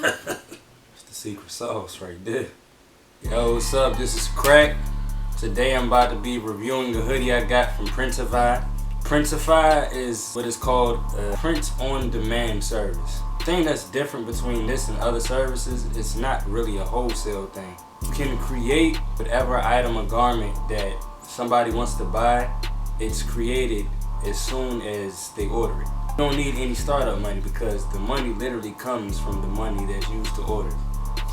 It's the secret sauce right there. Yo, what's up? This is Krack. Today I'm about to be reviewing a hoodie I got from Printify. Printify is what is called a print-on-demand service. The thing that's different between this and other services, it's not really a wholesale thing. You can create whatever item or garment that somebody wants to buy. It's created as soon as they order it. You don't need any startup money because the money literally comes from the money that's used to order.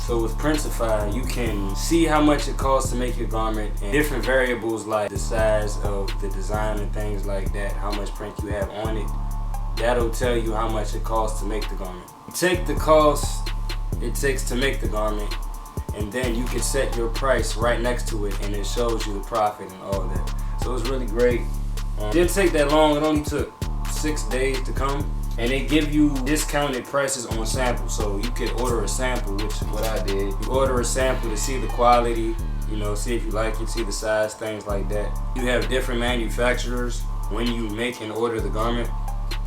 So with Printify, you can see how much it costs to make your garment and different variables like the size of the design and things like that, how much print you have on it. That'll tell you how much it costs to make the garment. You take the cost it takes to make the garment, and then you can set your price right next to it, and it shows you the profit and all that. So it's really great. It didn't take that long. It only took 6 days to come. And they give you discounted prices on samples. So you could order a sample, which is what I did. You order a sample to see the quality, you know, see if you like it, see the size, things like that. You have different manufacturers when you make and order the garment.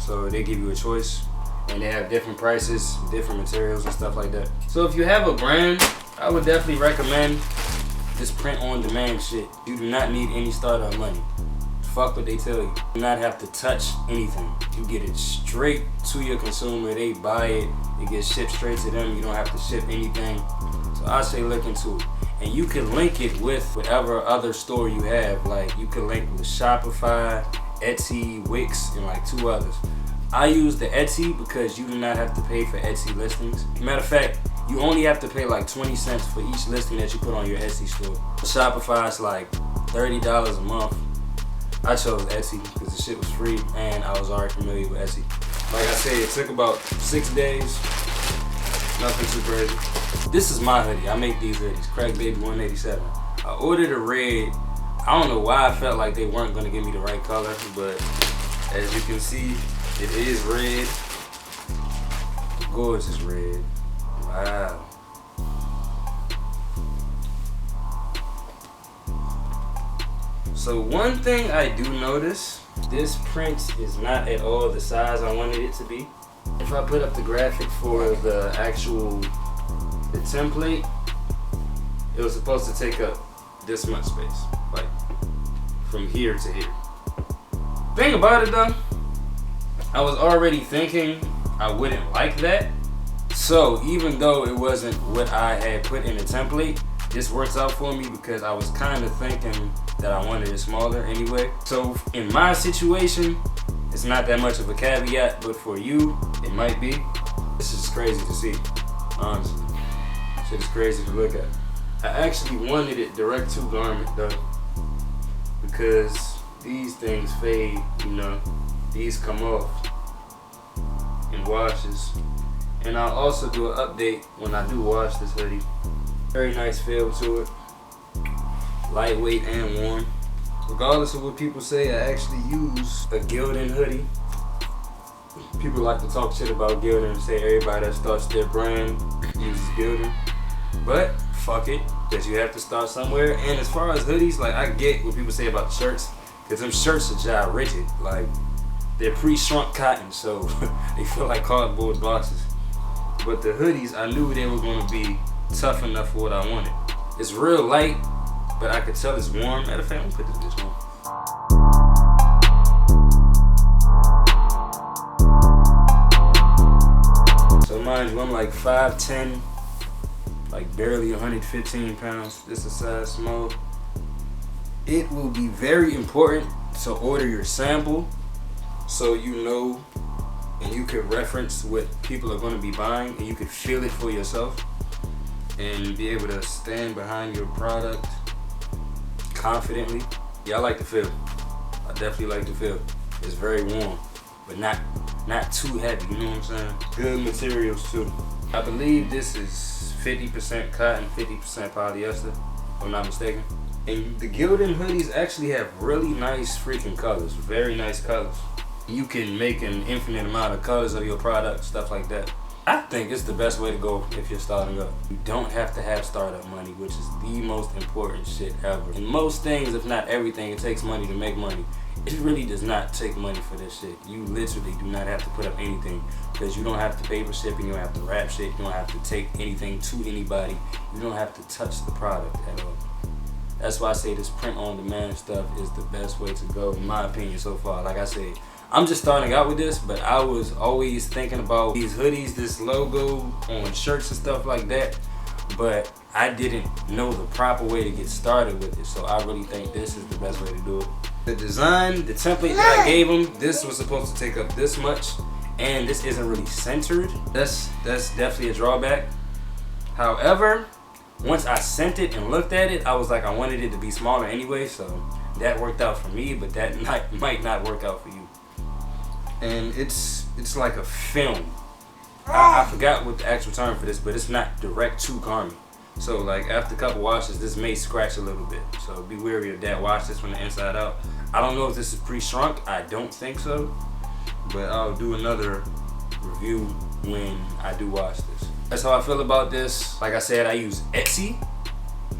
So they give you a choice. And they have different prices, different materials and stuff like that. So if you have a brand, I would definitely recommend this print-on-demand shit. You do not need any startup money. Fuck what they tell you. You do not have to touch anything. You get it straight to your consumer. They buy it. It gets shipped straight to them. You don't have to ship anything. So I say look into it. And you can link it with whatever other store you have. Like you can link with Shopify, Etsy, Wix, and like 2 others. I use the Etsy because you do not have to pay for Etsy listings. Matter of fact, you only have to pay like 20 cents for each listing that you put on your Etsy store. Shopify is like $30 a month. I chose Etsy because the shit was free and I was already familiar with Etsy. Like I said, it took about 6 days. Nothing too crazy. This is my hoodie. I make these hoodies. Krack Baby 187. I ordered a red. I don't know why I felt like they weren't going to give me the right color, but as you can see, it is red. Gorgeous red. Wow. So one thing I do notice, this print is not at all the size I wanted it to be. If I put up the graphic for the template, it was supposed to take up this much space, like from here to here. Thing about it though, I was already thinking I wouldn't like that. So even though it wasn't what I had put in the template, this works out for me because I was kind of thinking that I wanted it smaller anyway. So in my situation, it's not that much of a caveat, but for you, it might be. This is crazy to see, honestly. Shit is crazy to look at. I actually wanted it direct to garment though, because these things fade, you know. These come off in washes. And I'll also do an update when I do wash this hoodie. Very nice feel to it. Lightweight and warm. Regardless of what people say, I actually use a GILDAN hoodie. People like to talk shit about GILDAN and say everybody that starts their brand uses GILDAN. But fuck it, because you have to start somewhere. And as far as hoodies, like I get what people say about the shirts, because them shirts are just rigid. Like they're pre-shrunk cotton, so they feel like cardboard boxes. But the hoodies, I knew they were going to be tough enough for what I wanted. It's real light, but I could tell it's warm. Matter of fact, I'm gonna put this bitch on. So mind you, I'm like 5'10", like barely 115 pounds. This is size small. It will be very important to order your sample so you know and you can reference what people are going to be buying and you can feel it for yourself and be able to stand behind your product confidently. Yeah, I like the feel. I definitely like the feel. It's very warm, but not too heavy, you know what I'm saying? Good materials too. I believe this is 50% cotton, 50% polyester, if I'm not mistaken. And the GILDAN hoodies actually have really nice freaking colors, very nice colors. You can make an infinite amount of colors of your product, stuff like that. I think it's the best way to go if you're starting up. You don't have to have startup money, which is the most important shit ever. In most things, if not everything, it takes money to make money. It really does not take money for this shit. You literally do not have to put up anything because you don't have to paper ship and you don't have to wrap shit. You don't have to take anything to anybody. You don't have to touch the product at all. That's why I say this print on demand stuff is the best way to go in my opinion so far. Like I said, I'm just starting out with this, but I was always thinking about these hoodies, this logo on shirts and stuff like that, but I didn't know the proper way to get started with it. So I really think this is the best way to do it. The design, the template that I gave them, this was supposed to take up this much, and this isn't really centered. That's definitely a drawback. However, once I sent it and looked at it, I was like, I wanted it to be smaller anyway, so that worked out for me, but that might not work out for you. And it's like a film. I forgot what the actual term for this, but it's not direct to garment. So like after a couple washes, this may scratch a little bit. So be wary of that. Wash this from the inside out. I don't know if this is pre-shrunk. I don't think so. But I'll do another review when I do wash this. That's how I feel about this. Like I said, I use Etsy.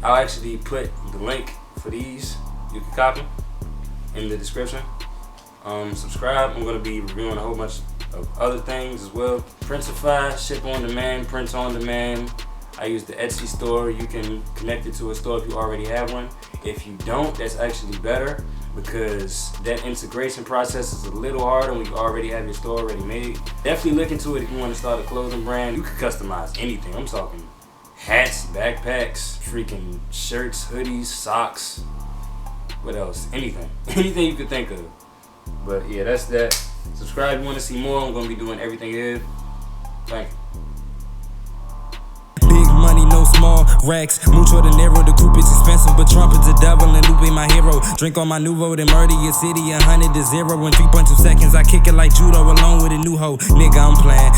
I'll actually put the link for these. You can copy in the description. Subscribe. I'm going to be reviewing a whole bunch of other things as well. Printify, ship on demand, print on demand. I use the Etsy store. You can connect it to a store if you already have one. If you don't, that's actually better because that integration process is a little harder when you already have your store already made. Definitely look into it if you want to start a clothing brand. You can customize anything. I'm talking hats, backpacks, freaking shirts, hoodies, socks. What else? Anything. Anything you could think of. But yeah, that's that. Subscribe if you want to see more. I'm going to be doing everything here. Thank you. Big money, no small racks. Mucho dinero, the coupe is expensive, but Trump is the devil and Lupe my hero. Drink on my nouveau, then murder your city, 100 to 0 in 3.2 seconds. I kick it like judo along with a new hoe. Nigga, I'm playing.